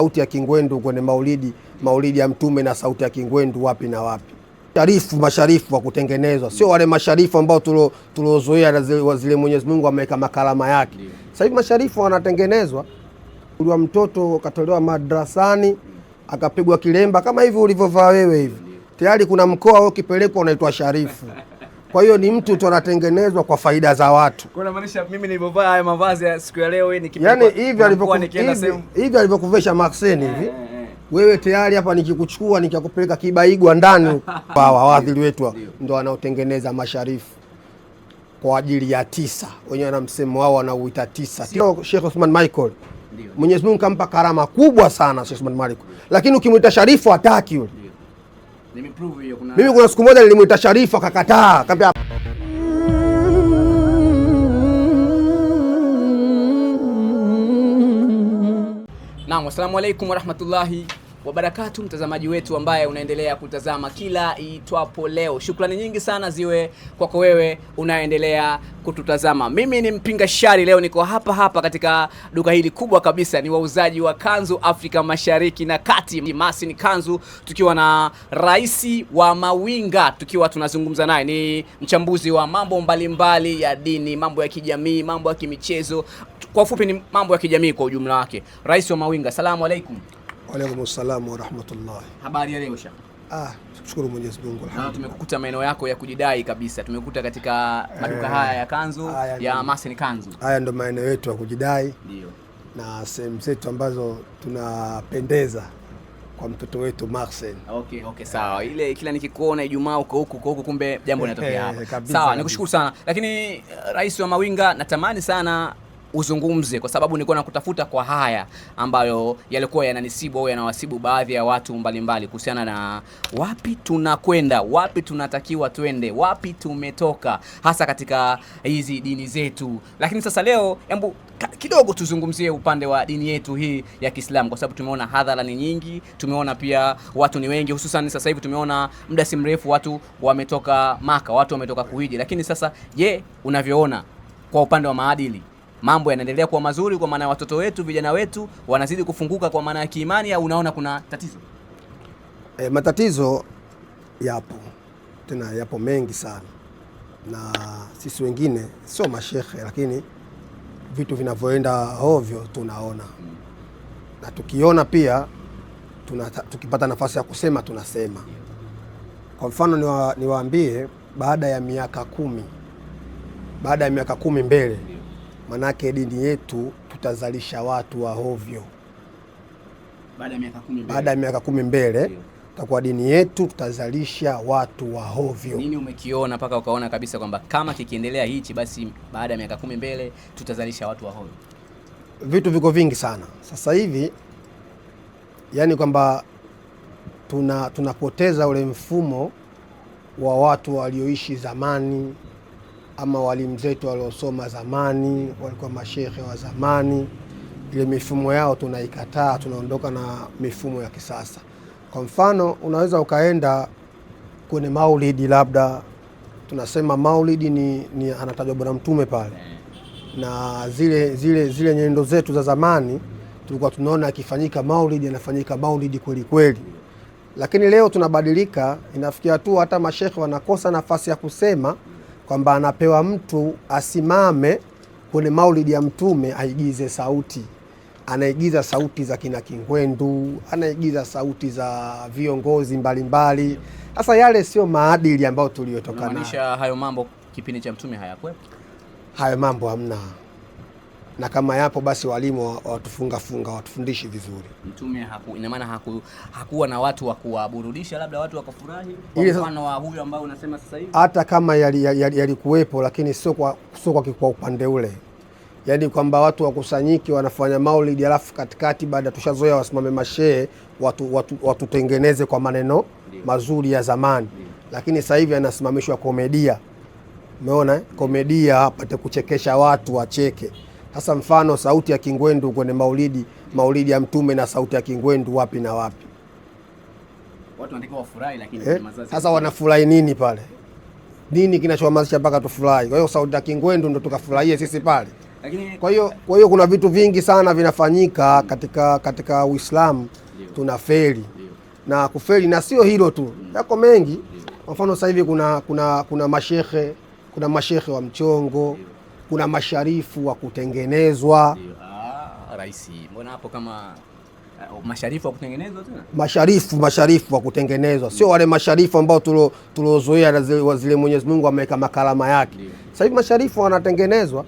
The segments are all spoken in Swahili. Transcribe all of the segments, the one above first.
Sauti ya Kingwendu kwenye maulidi ya Mtume na sauti ya Kingwendu wapi na wapi. Masharifu wa kutengenezwa, sio wale masharifu ambao tuliozoea zile Mwenyezi Mungu ameweka makalama yake. Sasa hivi masharifu wanatengenezwa. Ule mtoto katolewa madrasani akapigwa kilemba kama hivi ulivyovaa wewe hivi. Tayari kuna mkoa ukipelekwa unaitwa sharifu. Kwa hiyo ni mtu tunatengenezwa kwa faida za watu. Kuna maanisha mimi nilivyovaa haya mavazi ya siku ya leo wewe yani hivi alivyokuvesha Maxeni hivi. Wewe tayari hapa nikikuchukua nikakupeleka Kibaigwa ndani hawa wadhili wetu ndio wanaotengeneza masharifu kwa ajili ya tisa. Wenyewe na msemo wao wanauita tisa. Sheikh Othman Michael. Mwenyezi Mungu kampa karama kubwa sana Sheikh Othman Michael. Lakini ukimuita sharifu hataki yule. Nimeprove hiyo kuna. Mimi kuna siku moja nilimuita sharifu akakataa. Kaambia Naam, assalamu alaykum warahmatullahi wabarakatuh, mtazamaji wetu ambaye unaendelea kutazama kila itwapo leo. Shukrani nyingi sana ziwe kwako wewe unaendelea kututazama. Mimi ni Mpinga Shari, leo niko hapa katika duka hili kubwa kabisa, ni wauzaji wa kanzu Afrika Mashariki na Kati, Masin Kanzu, tukiwa na Rais wa Mawinga, tukiwa tunazungumza naye. Ni mchambuzi wa mambo mbalimbali ya dini, mambo ya kijamii, mambo ya kimichezo, kwa ufupi ni mambo ya kijamii kwa ujumla wake. Rais wa Mawinga, salamu alaykum. Wa alaykum assalam wa rahmatullah. Habari ya leo sha? Shukuru Mwenyezi Mungu alhamdulillah. Tumekukuta maeneo yako ya kujidai kabisa. Tumekukuta katika maduka haya ya kanzu ya Masin Kanzu. Haya ndo maeneo yetu ya kujidai. Ndio. Na sehemu zetu ambazo tunapendeza kwa mtoto wetu Maxen. Okay, sawa. Ile kila nikikuona Ijumaa uko huku kumbe jambo linatokea hapa. Sawa, nikushukuru sana. Lakini Rais wa Mawinga, natamani sana uzungumze kwa sababu nilikuwa nakutafuta kwa haya ambayo yalikuwa yananisibu au yanawasibu baadhi ya watu mbalimbali kuhusiana na wapi tunakwenda, wapi tunatakiwa twende, wapi tumetoka, hasa katika hizi dini zetu. Lakini sasa leo hebu kidogo tuzungumzie upande wa dini yetu hii ya Kiislamu, kwa sababu tumeona hadhara ni nyingi, tumeona pia watu ni wengi, hususan sasa hivi tumeona muda si mrefu watu wametoka Maka, watu wametoka kuhiji. Lakini sasa je, unavyoona kwa upande wa maadili, mambo yanaendelea kuwa mazuri kwa maana watoto wetu, vijana wetu wanazidi kufunguka kwa maana ya kiimani, au unaona kuna tatizo? Matatizo yapo, tena yapo mengi sana, na sisi wengine sio mashekhe, lakini vitu vinavyoenda ovyo tunaona, na tukiona pia tukipata nafasi ya kusema tunasema. Kwa mfano niwaambie, baada ya miaka 10 mbele, manake dini yetu tutazalisha watu wa ovyo. Baada ya miaka 10 mbele tutakuwa dini yetu tutazalisha watu wa ovyo. Nini umekiona mpaka ukaona kabisa kwamba kama kikiendelea hichi basi baada ya miaka 10 mbele tutazalisha watu wa ovyo? Vitu viko vingi sana sasa hivi, yani kwamba tunapoteza ule mfumo wa watu walioishi zamani, ama walimu zetu waliosoma zamani, walikuwa mashehe wa zamani. Ile mifumo yao tunaikataa, tunaondoka na mifumo ya kisasa. Kwa mfano, unaweza ukaenda kwenye maulidi, labda tunasema maulidi ni anatajwa Bwana Mtume pale, na zile nyendo zetu za zamani tulikuwa tunaona akifanyika maulidi anafanyika maulidi kweli kweli. Lakini leo tunabadilika, inafikia tu hata mashehe wanakosa nafasi ya kusema kwamba anapewa mtu asimame kwenye maulidi ya Mtume aigize sauti. Anaigiza sauti za kina Kingwendu, anaigiza sauti za viongozi mbalimbali. Sasa yale sio maadili ambayo tuliyotoka nayo. Maanisha hayo mambo kipindi cha Mtume hayakuwepo? Hayo mambo hamna. Na kama yapo basi walimu watufunga watufundishi vizuri. Mtume ina maana hakuwa na watu wa kuwaburudisha, labda watu wakafurahi kwa mfano wa huyu ambao unasema sasa hivi? Hata kama yalikuwepo, lakini sio kwa upande ule. Yaani kwamba watu wakusanyiki wanafanya maulidi, alafu katikati baada tushazoea wasimame mashehe watutengeneze kwa maneno mazuri ya zamani. Lakini sasa hivi anasimamishwa komedia. Umeona? Komedia apate kuchekesha watu wacheke. Sasa mfano sauti ya Kingwendu kwenye maulidi ya Mtume na sauti ya Kingwendu wapi na wapi? Watu wanatakiwa wafurahi, lakini sasa wanafurahi nini pale? Nini kinachohamasisha mpaka tufurahi? Kwa hiyo sauti ya Kingwendu ndo tukafurahie sisi pale? Lakini kwa hiyo kuna vitu vingi sana vinafanyika katika Uislamu, tunafeli na kufeli, na sio hilo tu, yako mengi. Kwa mfano sasa hivi kuna mashehe wa mchongo, kuna masharifu wa kutengenezwa. Rais, mbona hapo kama masharifu wa kutengenezwa tena? Masharifu wa kutengenezwa, sio wale masharifu ambao tuliozoea zile Mwenyezi Mungu ameweka makalama yake. Sasa hivi masharifu wanatengenezwa.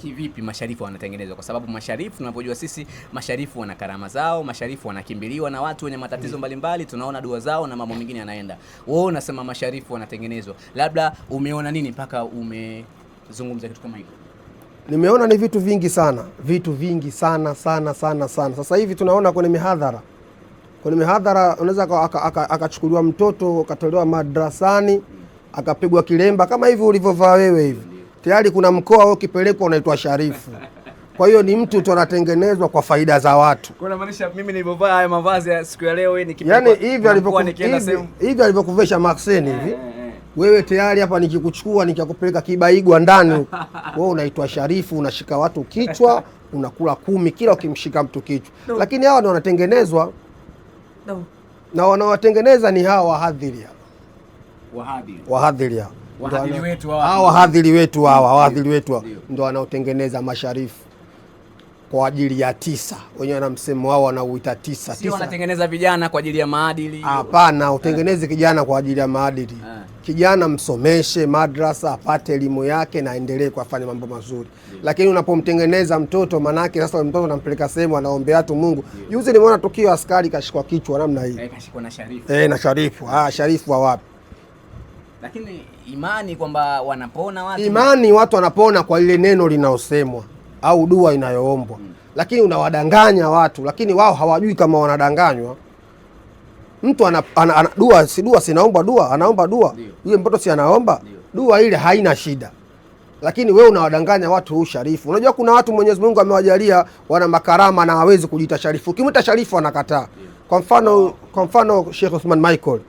Kivipi masharifu wanatengenezwa? Kwa sababu masharifu tunapojua sisi, masharifu wana karama zao, masharifu wanakimbiliwa na watu wenye matatizo mbalimbali, tunaona dua zao na mambo mengine yanaenda. Wewe unasema masharifu wanatengenezwa, labda umeona nini mpaka umezungumza kitu kama hicho? Nimeona ni vitu vingi sana sana. Sasa hivi tunaona kwenye mihadhara unaweza akachukuliwa mtoto akatolewa madrasani akapigwa kilemba kama hivi ulivyovaa wewe hivi, tayari kuna mkoa wao ukipelekwa unaitwa sharifu. Kwa hiyo ni mtu tu anatengenezwa kwa faida za watu. Kuna maanisha mimi nilivyovaa haya mavazi ya siku ya leo yani hivi alivyokuvesha Marseni hivi, wewe tayari hapa nikikuchukua nikakupeleka Kibaigwa ndani wewe unaitwa sharifu, unashika watu kichwa, unakula 10 kila ukimshika mtu kichwa. Lakini hawa ndio wanatengenezwa. Na wanawatengeneza ni hawa wahadhiri wahadhiri wetu ndio wanaotengeneza masharifu kwa ajili ya tisa. Wenyewe wana msemo wao wanauita tisa. Sio wanatengeneza vijana kwa ajili ya maadili. Hapana, utengeneze kijana kwa ajili ya maadili. Kijana msomeshe madrasa apate elimu yake na aendelee kufanya mambo mazuri. Lakini unapomtengeneza mtoto, manake sasa mtoto unampeleka sehemu anaombea tu Mungu. Juzi nimeona tukio askari kashikwa kichwa namna hii. Kashikwa na sharifu. Na sharifu. Sharifu wa wapi? Lakini imani kwamba wanapona watu. Imani watu wanapona kwa ile neno linaosemwa au dua inayoombwa. Lakini unawadanganya watu, lakini wao hawajui kama wanadanganywa. Mtu dua sinaomba dua, anaomba dua. Yule mtoto si anaomba dua, ile haina shida. Lakini wewe unawadanganya watu huu sharifu. Unajua kuna watu Mwenyezi Mungu amewajalia wana makarama na hawezi kujiita sharifu. Ukimwita sharifu anakataa. Kwa mfano Sheikh Uthman Michael.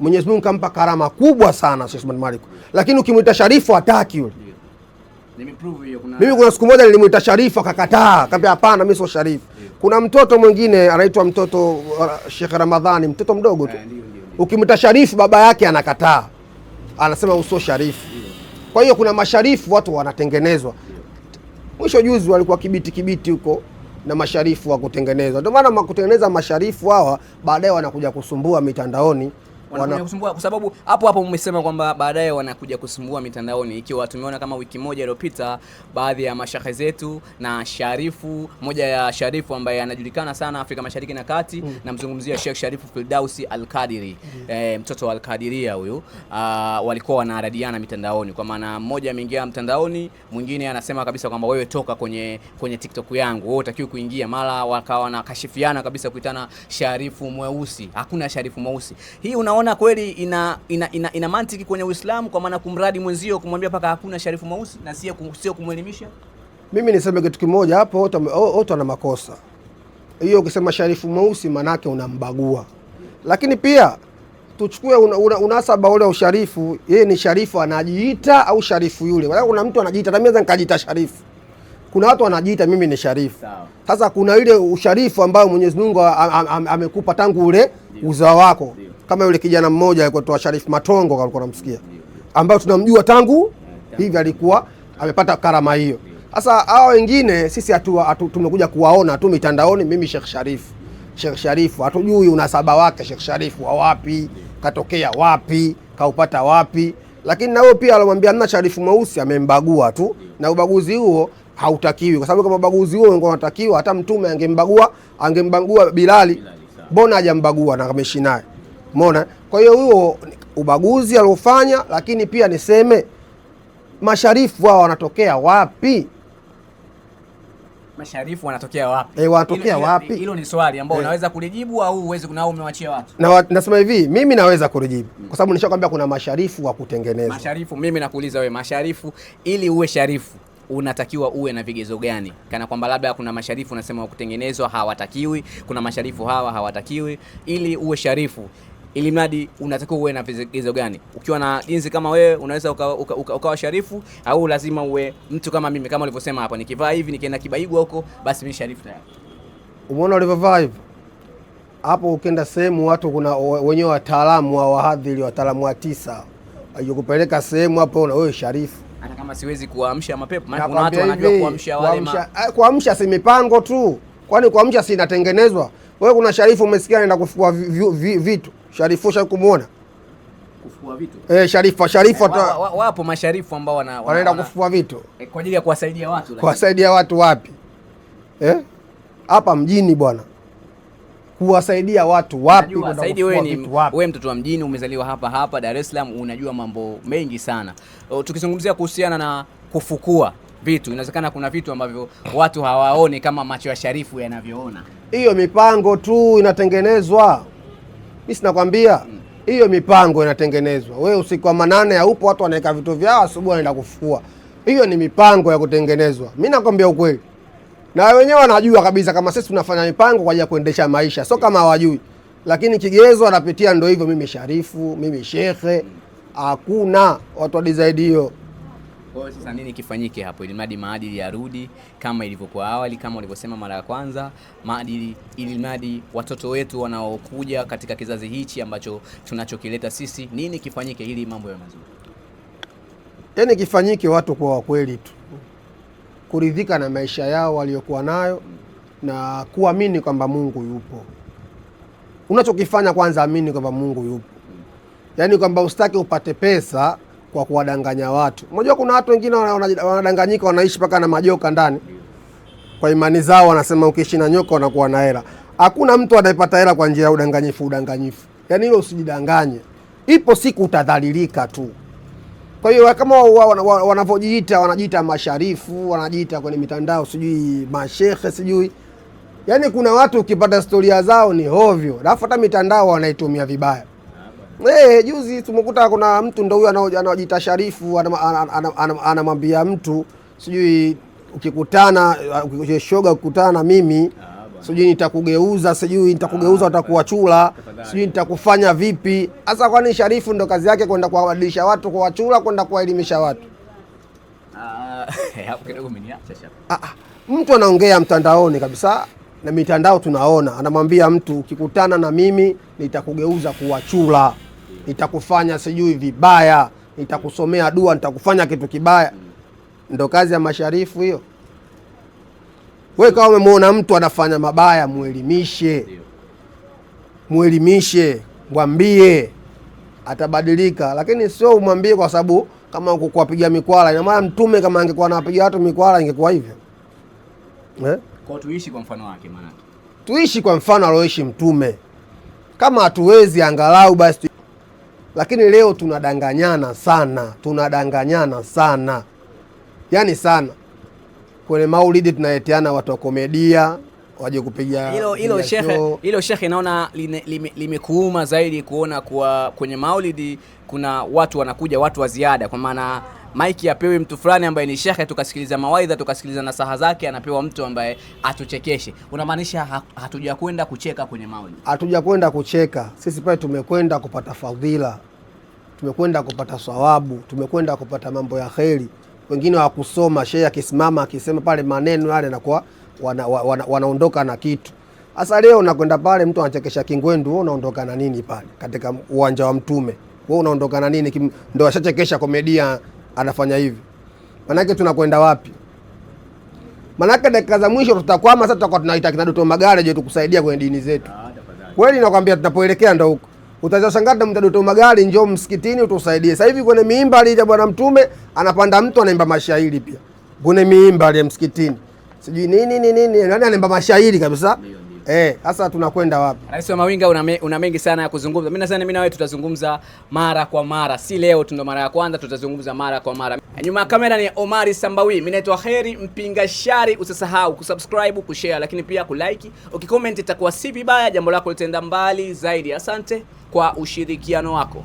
Mwenyezi Mungu kampa karama kubwa sana Sheikh Uthman Michael. Lakini ukimwita sharifu hataki yule. Mimi kuna siku moja nilimwita sharifu akakataa, akamwambia hapana, mimi sio sharifu. Kuna mtoto mwingine anaitwa mtoto Sheikh Ramadhani, mtoto mdogo tu. Ukimwita sharifu baba yake anakataa, anasema usio sharifu. Kwa hiyo kuna masharifu watu wanatengenezwa. Mwisho juzi walikuwa Kibiti huko na masharifu wa kutengenezwa. Ndio maana kutengeneza masharifu hawa baadaye wanakuja kusumbua mitandaoni. Wanakuja kusumbua kwa sababu hapo umesema kwamba baadaye wanakuja kusumbua mitandaoni, ikiwa tumeona kama wiki moja iliyopita baadhi ya mashaikh zetu na sharifu, moja ya sharifu ambaye anajulikana sana Afrika Mashariki na Kati, namzungumzia Sheikh Sharifu Firdausi Al-Qadiri, mtoto wa Al-Qadiria huyu, walikuwa wanaradiana mitandaoni, kwa maana mmoja ameingia mtandaoni, mwingine anasema kabisa kwamba wewe toka kwenye TikTok yangu, wewe utakiwa kuingia, mara wakawa na kashifiana kabisa kuitana sharifu mweusi. Hakuna sharifu mweusi. Hii unaona kweli ina mantiki kwenye Uislamu, kwa maana kumradi mwenzio kumwambia paka hakuna sharifu mweusi na sio kumwelimisha? Mimi niseme kitu kimoja hapo, wote wana makosa. Hiyo ukisema sharifu mweusi manake unambagua. Lakini pia tuchukue unasaba ule usharifu, yeye ni sharifu anajiita au sharifu yule. Kuna mtu anajiita, na mimi nikajiita sharifu. Kuna watu wanajiita mimi ni sharifu. Sasa kuna ile usharifu ambao Mwenyezi Mungu amekupa tangu ule uzao wako. Kama yule kijana mmoja alikuwa Sharifu Matongo, alikuwa namsikia, ambao tunamjua tangu hivi alikuwa amepata karama hiyo. Sasa hao wengine sisi tumekuja kuwaona tu mitandaoni. Mimi Sheikh Sharifu hatujui unasaba wake. Sheikh Sharifu wa wapi, katokea wapi, kaupata wapi? Lakini na wewe pia alomwambia mna sharifu mweusi amembagua tu, na ubaguzi huo hautakiwi, kwa sababu kama ubaguzi huo ungekuwa unatakiwa hata mtume angembagua Bilali, mbona hajambagua na ameishi naye? Umeona? Kwa hiyo huo ubaguzi aliofanya. Lakini pia niseme masharifu hao wanatokea wapi? Masharifu wanatokea wapi? Wanatokea wapi? Hilo ni swali ambalo unaweza kulijibu au uweze kunao umewachia watu. Na nasema hivi, mimi naweza kulijibu kwa sababu nishakwambia kuna masharifu wa kutengenezwa. Masharifu, mimi nakuuliza wewe, masharifu ili uwe sharifu unatakiwa uwe na vigezo gani? Kana kwamba labda kuna masharifu unasema wa kutengenezwa hawatakiwi, kuna masharifu hawa hawatakiwi. Ili uwe sharifu ili mradi unatakiwa uwe na vigezo gani? Ukiwa na jinsi kama wewe unaweza ukawa sharifu, au lazima uwe mtu kama mimi, kama ulivyosema hapa, nikivaa hivi nikienda Kibaigwa huko basi mimi sharifu tayari? Umeona ulivyovaa hivi hapo, ukienda sehemu watu kuna wenyewe wataalamu wa wahadhiri, wataalamu wa 9 ajikupeleka sehemu hapo na wewe sharifu. Hata kama siwezi kuamsha mapepo, maana kuna watu wanajua kuamsha wale kuamsha si mipango tu, kwani kuamsha si inatengenezwa. Wewe kuna sharifu umesikia anaenda kufukua vitu, sharifu usha kumuona kufukua vitu? Sharifu wapo masharifu ambao wanaenda kufukua vitu kwa ajili ya kuwasaidia watu. Kuwasaidia watu wapi? Hapa mjini bwana. Kuwasaidia watu wapi? Wewe mtoto wa mjini, umezaliwa hapa Dar es Salaam, unajua mambo mengi sana. Tukizungumzia kuhusiana na kufukua vitu, inawezekana kuna vitu ambavyo watu hawaoni kama macho ya sharifu yanavyoona. Hiyo mipango tu inatengenezwa. Mimi sinakwambia hiyo mipango inatengenezwa. Wewe usiku wa manane haupo, watu wanaweka vitu vyao, asubuhi wanaenda kufukua. Hiyo ni mipango ya kutengenezwa. Mimi nakwambia ukweli. Na wenyewe wanajua kabisa kama sisi tunafanya mipango kwa ajili ya kuendesha maisha, sio kama hawajui. Lakini kigezo anapitia ndio hivyo, mimi sharifu, mimi shekhe. Hakuna watu wa design hiyo. Kwa hiyo sasa nini kifanyike hapo ili mradi maadili yarudi kama ilivyokuwa awali, kama ulivyosema mara ya kwanza, maadili ili mradi watoto wetu wanaokuja katika kizazi hichi ambacho tunachokileta sisi, nini kifanyike ili mambo yawe mazuri? Yaani kifanyike watu kwa kweli tu kuridhika na maisha yao waliokuwa nayo na kuamini kwamba Mungu yupo. Unachokifanya kwanza amini kwamba Mungu yupo. Yaani kwamba usitaki upate pesa kwa kuwadanganya watu. Unajua kuna watu wengine wanadanganyika, wanaishi paka na majoka ndani. Kwa imani zao wanasema ukiishi na nyoka unakuwa na hela. Hakuna mtu anayepata hela kwa njia ya udanganyifu. Yaani hilo usijidanganye. Ipo siku utadhalilika tu. Kwa hiyo kama wanavyojiita, wanajiita masharifu, wanajiita kwenye mitandao sijui mashehe sijui. Yaani kuna watu ukipata historia zao ni hovyo. Alafu hata mitandao wanaitumia vibaya. Juzi tumekuta kuna mtu ndio huyo anaojiita sharifu, anamwambia mtu sijui ukikutana ukishoga kukutana na mimi sijui nitakugeuza, sijui nitakugeuza utakuwa chula, sijui nitakufanya vipi. Sasa kwani sharifu ndo kazi yake kwenda kuwabadilisha watu kwa chula, kwenda kuwaelimisha watu? Hapo kidogo umeniacha shaka. Mtu anaongea mtandaoni kabisa, na mitandao tunaona, anamwambia mtu ukikutana na mimi nitakugeuza kuwa chula, nitakufanya sijui vibaya, nitakusomea dua, nitakufanya kitu kibaya. Ndo kazi ya masharifu hiyo? Wewe kama umemwona mtu anafanya mabaya, muelimishe, mwambie, atabadilika. Lakini sio umwambie kwa sababu kama kuwapiga mikwala. Ina maana Mtume kama angekuwa anapiga watu mikwala ingekuwa hivyo. Kwa tuishi kwa mfano wake, maana tuishi kwa mfano alioishi Mtume. Kama hatuwezi angalau basi. Lakini leo tunadanganyana sana. Yaani sana. Kwenye maulidi tunayeteana watu wa komedia waje kupiga hilo shekhe, naona limekuuma zaidi kuona kwa kwenye maulidi kuna watu wanakuja, watu wa ziada, kwa maana maiki apewe mtu fulani ambaye ni shekhe, tukasikiliza mawaidha, tukasikiliza nasaha zake, anapewa mtu ambaye atuchekeshe. Unamaanisha hatuja kwenda kucheka kwenye maulidi? Hatuja kwenda kucheka. Sisi pale tumekwenda kupata fadhila, tumekwenda kupata thawabu, tumekwenda kupata mambo ya kheri. Wengine wa kusoma, shehe akisimama akisema pale maneno yale na kwa wanaondoka na kitu. Sasa leo unakwenda pale mtu anachekesha kingwendu, wewe unaondoka na nini pale katika uwanja wa Mtume? Wewe unaondoka na nini? Ndio ashachekesha komedia anafanya hivi. Manake tunakwenda wapi? Manake dakika za mwisho tutakwama. Sasa tutakuwa tunaita kina Doto Magari je tukusaidia kwenye dini zetu. Kweli nakwambia tunapoelekea ndo huko. Utaweza shangaa mtu Doto Magari njoo msikitini utusaidie. Sasa hivi kwenye miimbari ya Bwana Mtume anapanda mtu anaimba mashairi pia. Kwenye miimbari ya msikitini. Sijui nini. Nani anaimba mashairi kabisa? Sasa tunakwenda wapi? Rais wa Mawinga una mengi sana ya kuzungumza. Mimi nadhani mimi na wewe tutazungumza mara kwa mara. Si leo tu ndo mara ya kwanza, tutazungumza mara kwa mara. Nyuma ya kamera ni Omari Sambawi. Mimi naitwa Kheri Mpinga Shari. Usisahau kusubscribe, kushare, lakini pia kulike. Ukicomment itakuwa si vibaya, jambo lako litaenda mbali zaidi. Asante kwa ushirikiano wako.